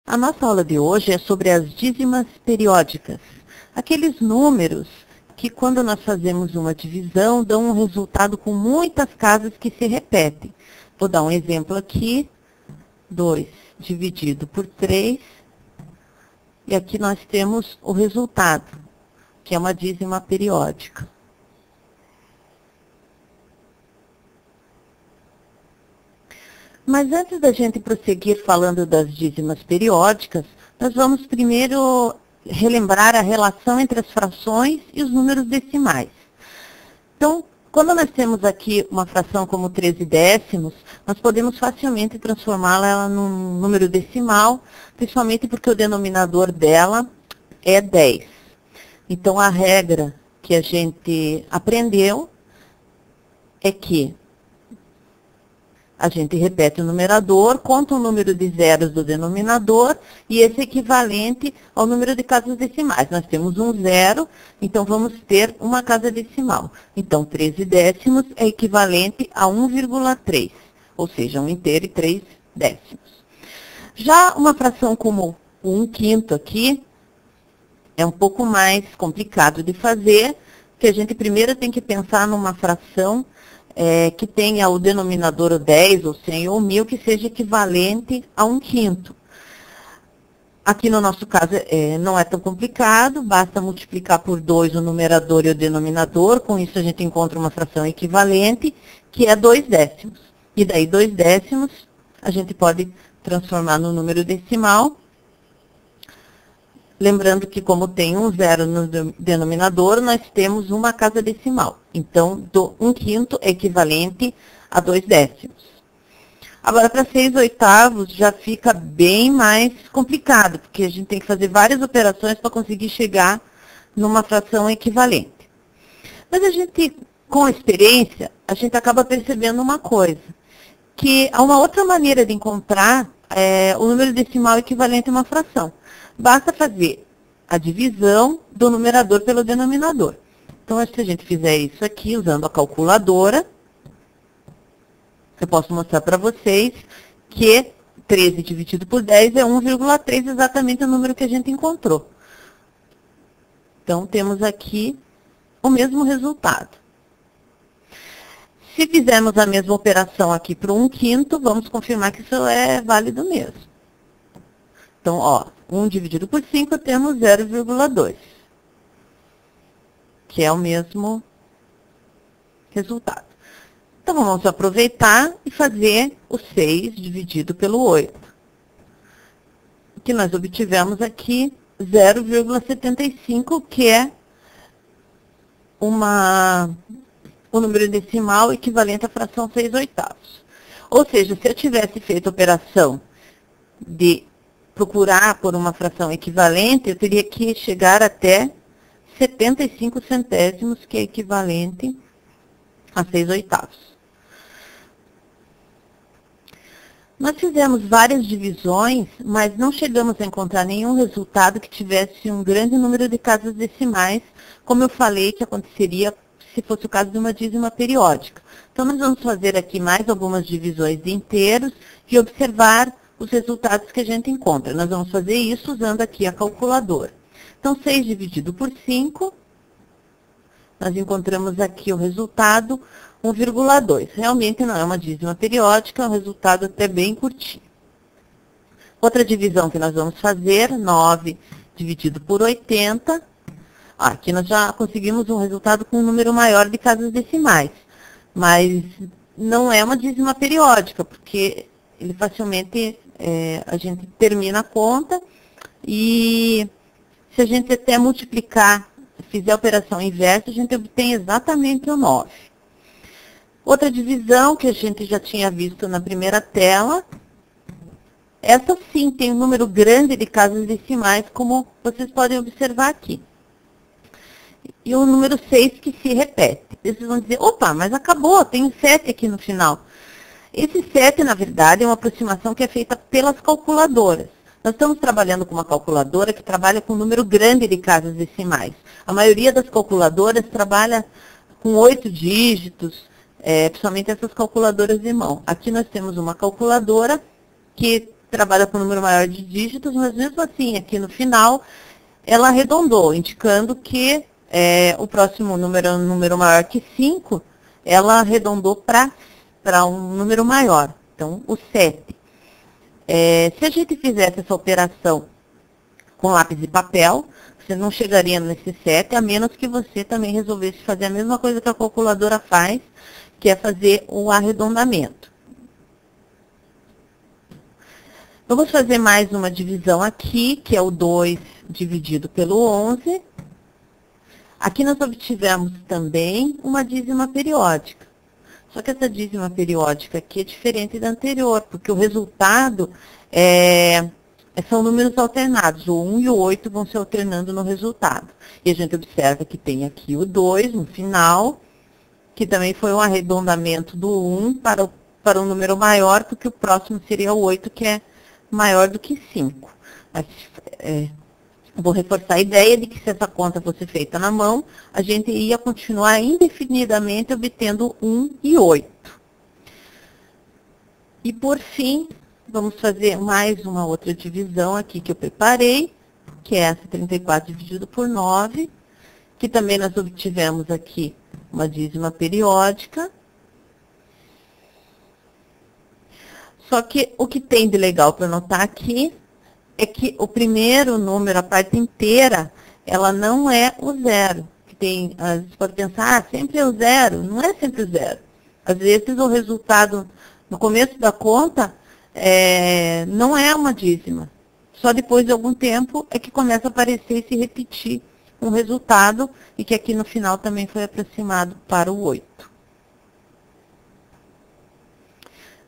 A nossa aula de hoje é sobre as dízimas periódicas, aqueles números que quando nós fazemos uma divisão dão um resultado com muitas casas que se repetem. Vou dar um exemplo aqui, 2 dividido por 3, e aqui nós temos o resultado, que é uma dízima periódica. Mas antes da gente prosseguir falando das dízimas periódicas, nós vamos primeiro relembrar a relação entre as frações e os números decimais. Então, quando nós temos aqui uma fração como 13 décimos, nós podemos facilmente transformá-la num número decimal, principalmente porque o denominador dela é 10. Então, a regra que a gente aprendeu é que a gente repete o numerador, conta o número de zeros do denominador e esse é equivalente ao número de casas decimais. Nós temos um zero, então vamos ter uma casa decimal. Então, 13 décimos é equivalente a 1,3, ou seja, 1 inteiro e 3 décimos. Já uma fração como o 1/5 aqui, é um pouco mais complicado de fazer, porque a gente primeiro tem que pensar numa fração que tenha o denominador o 10, ou 100, ou 1000, que seja equivalente a 1/5. Aqui no nosso caso não é tão complicado, basta multiplicar por 2 o numerador e o denominador, com isso a gente encontra uma fração equivalente, que é 2 décimos. E daí 2 décimos a gente pode transformar no número decimal. Lembrando que como tem um zero no denominador, nós temos uma casa decimal. Então, 1/5 é equivalente a 2 décimos. Agora, para 6/8 já fica bem mais complicado, porque a gente tem que fazer várias operações para conseguir chegar numa fração equivalente. Mas a gente, com a experiência, a gente acaba percebendo uma coisa, que há uma outra maneira de encontrar o número decimal equivalente a uma fração. Basta fazer a divisão do numerador pelo denominador. Então, se a gente fizer isso aqui, usando a calculadora, eu posso mostrar para vocês que 13 dividido por 10 é 1,3, exatamente o número que a gente encontrou. Então, temos aqui o mesmo resultado. Se fizermos a mesma operação aqui para o 1/5, vamos confirmar que isso é válido mesmo. Então, 1 dividido por 5, temos 0,2, que é o mesmo resultado. Então, vamos aproveitar e fazer o 6 dividido pelo 8. O que nós obtivemos aqui, 0,75, que é o número decimal equivalente à fração 6/8. Ou seja, se eu tivesse feito a operação de procurar por uma fração equivalente, eu teria que chegar até 75 centésimos, que é equivalente a 6/8. Nós fizemos várias divisões, mas não chegamos a encontrar nenhum resultado que tivesse um grande número de casas decimais, como eu falei que aconteceria se fosse o caso de uma dízima periódica. Então, nós vamos fazer aqui mais algumas divisões de inteiros e observar os resultados que a gente encontra. Nós vamos fazer isso usando aqui a calculadora. Então, 6 dividido por 5, nós encontramos aqui o resultado 1,2. Realmente não é uma dízima periódica, é um resultado até bem curtinho. Outra divisão que nós vamos fazer, 9 dividido por 80. Aqui nós já conseguimos um resultado com um número maior de casas decimais. Mas não é uma dízima periódica, porque ele facilmente a gente termina a conta e se a gente até multiplicar, fizer a operação inversa, a gente obtém exatamente o 9. Outra divisão que a gente já tinha visto na primeira tela, essa sim tem um número grande de casas decimais, como vocês podem observar aqui. E o número 6 que se repete. Vocês vão dizer, opa, mas acabou, tem um 7 aqui no final. Esse 7, na verdade, é uma aproximação que é feita pelas calculadoras. Nós estamos trabalhando com uma calculadora que trabalha com um número grande de casas decimais. A maioria das calculadoras trabalha com 8 dígitos, principalmente essas calculadoras de mão. Aqui nós temos uma calculadora que trabalha com um número maior de dígitos, mas mesmo assim, aqui no final, ela arredondou, indicando que o próximo número é um número maior que 5, ela arredondou para um número maior, então o 7. Se a gente fizesse essa operação com lápis e papel, você não chegaria nesse 7, a menos que você também resolvesse fazer a mesma coisa que a calculadora faz, que é fazer o arredondamento. Vamos fazer mais uma divisão aqui, que é o 2 dividido pelo 11. Aqui nós obtivemos também uma dízima periódica. Só que essa dízima periódica aqui é diferente da anterior, porque o resultado são números alternados. O 1 e o 8 vão se alternando no resultado. E a gente observa que tem aqui o 2 no final, que também foi um arredondamento do 1 para um número maior, porque o próximo seria o 8, que é maior do que 5. Mas, vou reforçar a ideia de que se essa conta fosse feita na mão, a gente ia continuar indefinidamente obtendo 1 e 8. E por fim, vamos fazer mais uma outra divisão aqui que eu preparei, que é essa 34 dividido por 9, que também nós obtivemos aqui uma dízima periódica. Só que o que tem de legal para notar aqui é que o primeiro número, a parte inteira, ela não é o zero. Você pode pensar, sempre é o zero. Não é sempre o zero. Às vezes o resultado no começo da conta não é uma dízima. Só depois de algum tempo é que começa a aparecer e se repetir um resultado, e que aqui no final também foi aproximado para o 8.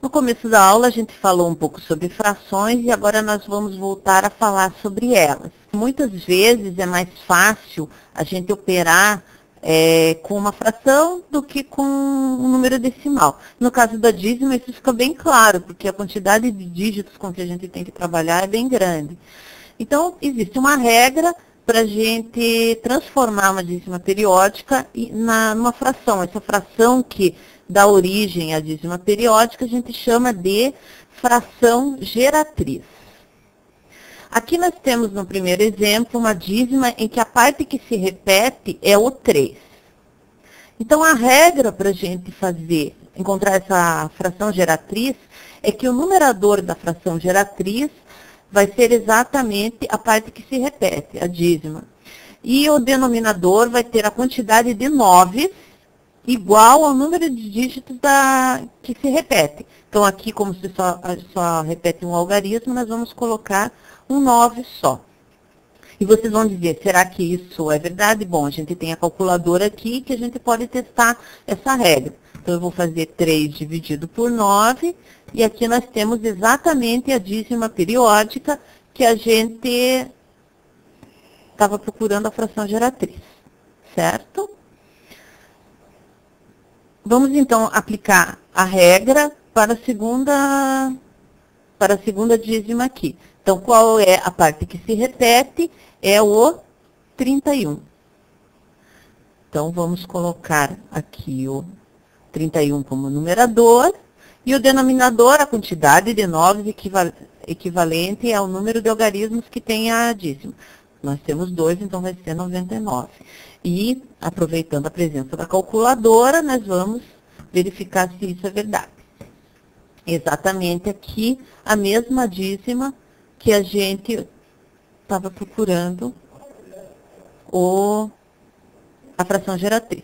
No começo da aula, a gente falou um pouco sobre frações e agora nós vamos voltar a falar sobre elas. Muitas vezes é mais fácil a gente operar com uma fração do que com um número decimal. No caso da dízima, isso fica bem claro, porque a quantidade de dígitos com que a gente tem que trabalhar é bem grande. Então, existe uma regra para a gente transformar uma dízima periódica numa fração. Essa fração que dá origem à dízima periódica, a gente chama de fração geratriz. Aqui nós temos no primeiro exemplo uma dízima em que a parte que se repete é o 3. Então a regra para a gente encontrar essa fração geratriz é que o numerador da fração geratriz vai ser exatamente a parte que se repete, a dízima. E o denominador vai ter a quantidade de 9 igual ao número de dígitos que se repete. Então, aqui, como se só repete um algarismo, nós vamos colocar um 9 só. E vocês vão dizer, será que isso é verdade? Bom, a gente tem a calculadora aqui que a gente pode testar essa regra. Então, eu vou fazer 3 dividido por 9, e aqui nós temos exatamente a dízima periódica que a gente estava procurando a fração geratriz, certo? Vamos, então, aplicar a regra para a segunda dízima aqui. Então, qual é a parte que se repete? É o 31. Então, vamos colocar aqui o 31 como numerador, e o denominador, a quantidade de 9 equivalente ao número de algarismos que tem a dízima. Nós temos 2, então vai ser 99. E, aproveitando a presença da calculadora, nós vamos verificar se isso é verdade. Exatamente aqui, a mesma dízima que a gente estava procurando a fração geratriz.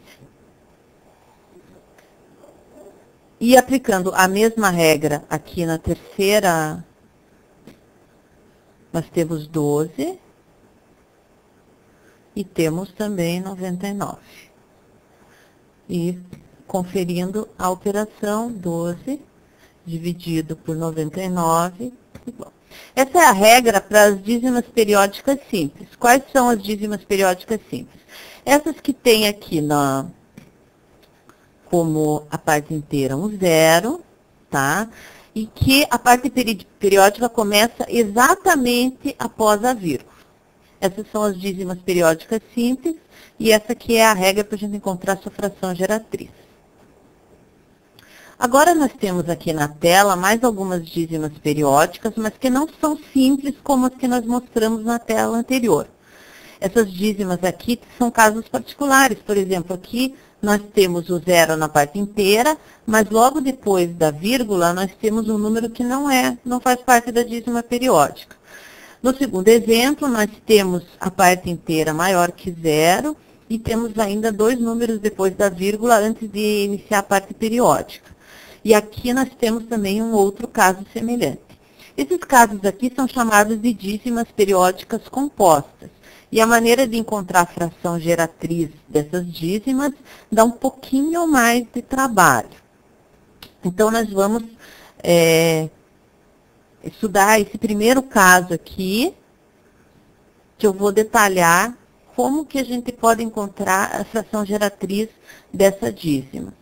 E aplicando a mesma regra aqui na terceira, nós temos 12 e temos também 99. E conferindo a operação, 12 dividido por 99 igual. Essa é a regra para as dízimas periódicas simples. Quais são as dízimas periódicas simples? Essas que tem aqui como a parte inteira um zero, tá? E que a parte periódica começa exatamente após a vírgula. Essas são as dízimas periódicas simples, e essa aqui é a regra para a gente encontrar a sua fração geratriz. Agora nós temos aqui na tela mais algumas dízimas periódicas, mas que não são simples como as que nós mostramos na tela anterior. Essas dízimas aqui são casos particulares. Por exemplo, aqui nós temos o zero na parte inteira, mas logo depois da vírgula nós temos um número que não faz parte da dízima periódica. No segundo exemplo, nós temos a parte inteira maior que zero e temos ainda dois números depois da vírgula antes de iniciar a parte periódica. E aqui nós temos também um outro caso semelhante. Esses casos aqui são chamados de dízimas periódicas compostas. E a maneira de encontrar a fração geratriz dessas dízimas dá um pouquinho mais de trabalho. Então, nós vamos estudar esse primeiro caso aqui, que eu vou detalhar como que a gente pode encontrar a fração geratriz dessa dízima.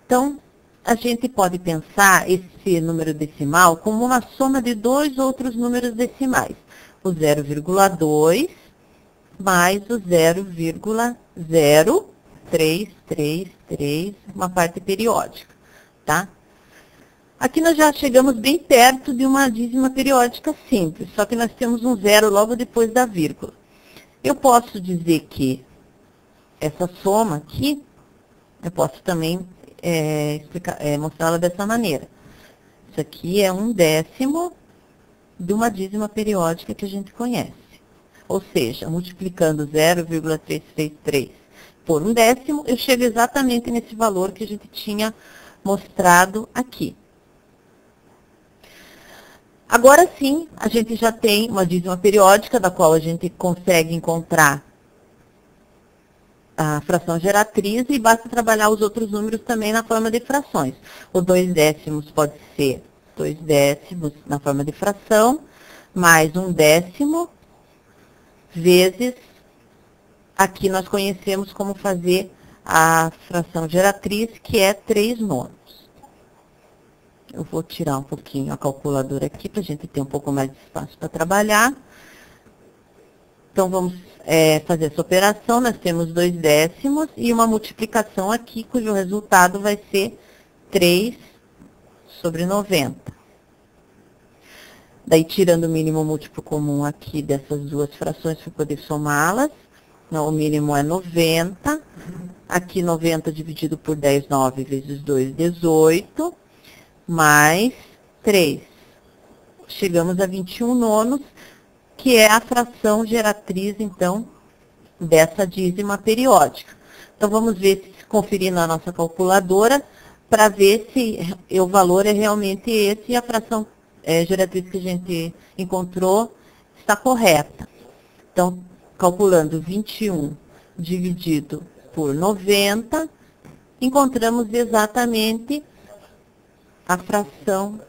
Então, a gente pode pensar esse número decimal como uma soma de dois outros números decimais. O 0,2 mais o 0,0333, uma parte periódica, tá? Aqui nós já chegamos bem perto de uma dízima periódica simples, só que nós temos um zero logo depois da vírgula. Eu posso dizer que essa soma aqui, eu posso também mostrá-la dessa maneira. Isso aqui é 1/10 de uma dízima periódica que a gente conhece. Ou seja, multiplicando 0,333 por 1/10, eu chego exatamente nesse valor que a gente tinha mostrado aqui. Agora sim, a gente já tem uma dízima periódica, da qual a gente consegue encontrar a fração geratriz, e basta trabalhar os outros números também na forma de frações. O 2/10 pode ser 2/10 na forma de fração, mais 1/10 vezes, aqui nós conhecemos como fazer a fração geratriz, que é 3/9. Eu vou tirar um pouquinho a calculadora aqui, para a gente ter um pouco mais de espaço para trabalhar. Então, vamos fazer essa operação. Nós temos 2/10 e uma multiplicação aqui, cujo resultado vai ser 3/90. Daí, tirando o mínimo múltiplo comum aqui dessas duas frações, para poder somá-las. O mínimo é 90. Aqui, 90 dividido por 10, 9 vezes 2, 18. Mais 3. Chegamos a 21/9, que é a fração geratriz, então, dessa dízima periódica. Então, vamos ver, conferir na nossa calculadora, para ver se o valor é realmente esse e a fração geratriz que a gente encontrou está correta. Então, calculando 21 dividido por 90, encontramos exatamente a fração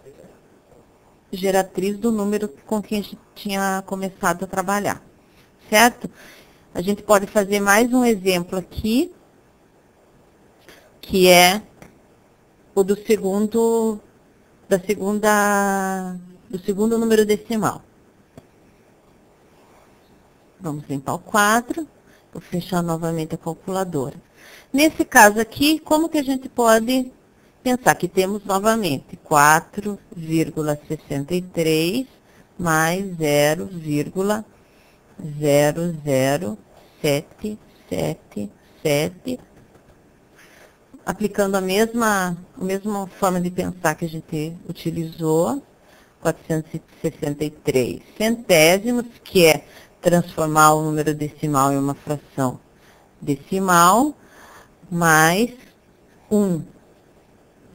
geratriz do número com que a gente tinha começado a trabalhar, certo? A gente pode fazer mais um exemplo aqui, que é o do segundo número decimal. Vamos limpar o quadro, vou fechar novamente a calculadora. Nesse caso aqui, como que a gente pode pensar que temos novamente 4,63 mais 0,00777, aplicando a mesma forma de pensar que a gente utilizou, 463 centésimos, que é transformar o número decimal em uma fração decimal, mais 1.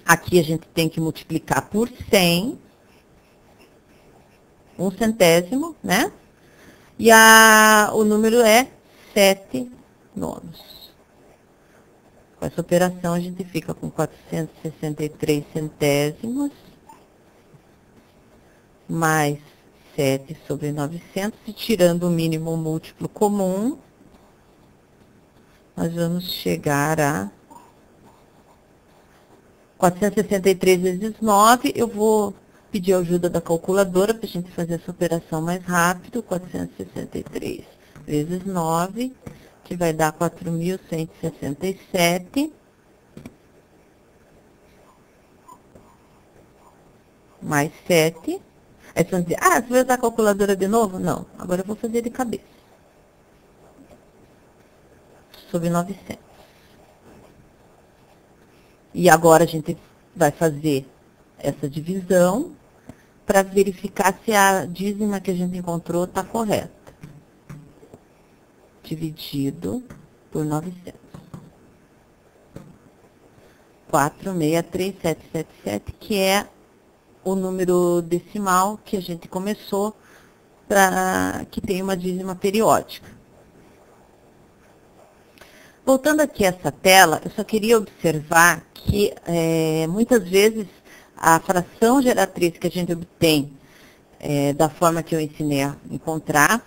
Aqui a gente tem que multiplicar por 100, 1 centésimo, né? E o número é 7/9. Com essa operação, a gente fica com 463 centésimos, mais 7/900, e tirando o mínimo múltiplo comum, nós vamos chegar a 463 vezes 9, eu vou pedir a ajuda da calculadora para a gente fazer essa operação mais rápido. 463 vezes 9, que vai dar 4.167, mais 7. Aí vocês vão dizer, ah, você vai usar a calculadora de novo? Não, agora eu vou fazer de cabeça. Sobre 900. E agora a gente vai fazer essa divisão para verificar se a dízima que a gente encontrou está correta. Dividido por 900. 463,777, que é o número decimal que a gente começou, que tem uma dízima periódica. Voltando aqui a essa tela, eu só queria observar que muitas vezes a fração geratriz que a gente obtém da forma que eu ensinei a encontrar,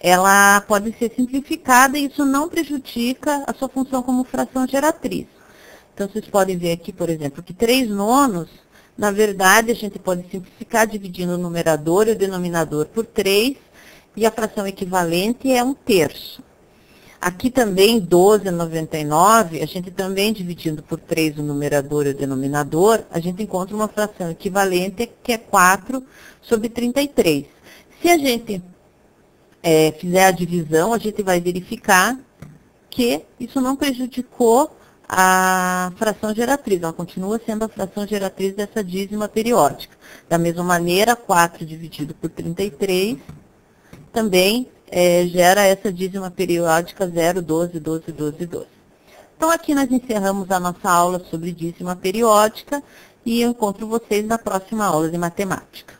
ela pode ser simplificada e isso não prejudica a sua função como fração geratriz. Então, vocês podem ver aqui, por exemplo, que 3 nonos, na verdade, a gente pode simplificar dividindo o numerador e o denominador por 3, e a fração equivalente é 1/3. Aqui também, 12,99, a gente também dividindo por 3 o numerador e o denominador, a gente encontra uma fração equivalente que é 4/33. Se a gente fizer a divisão, a gente vai verificar que isso não prejudicou a fração geratriz, ela continua sendo a fração geratriz dessa dízima periódica. Da mesma maneira, 4 dividido por 33 também gera essa dízima periódica 0, 12, 12, 12, 12. Então, aqui nós encerramos a nossa aula sobre dízima periódica e eu encontro vocês na próxima aula de matemática.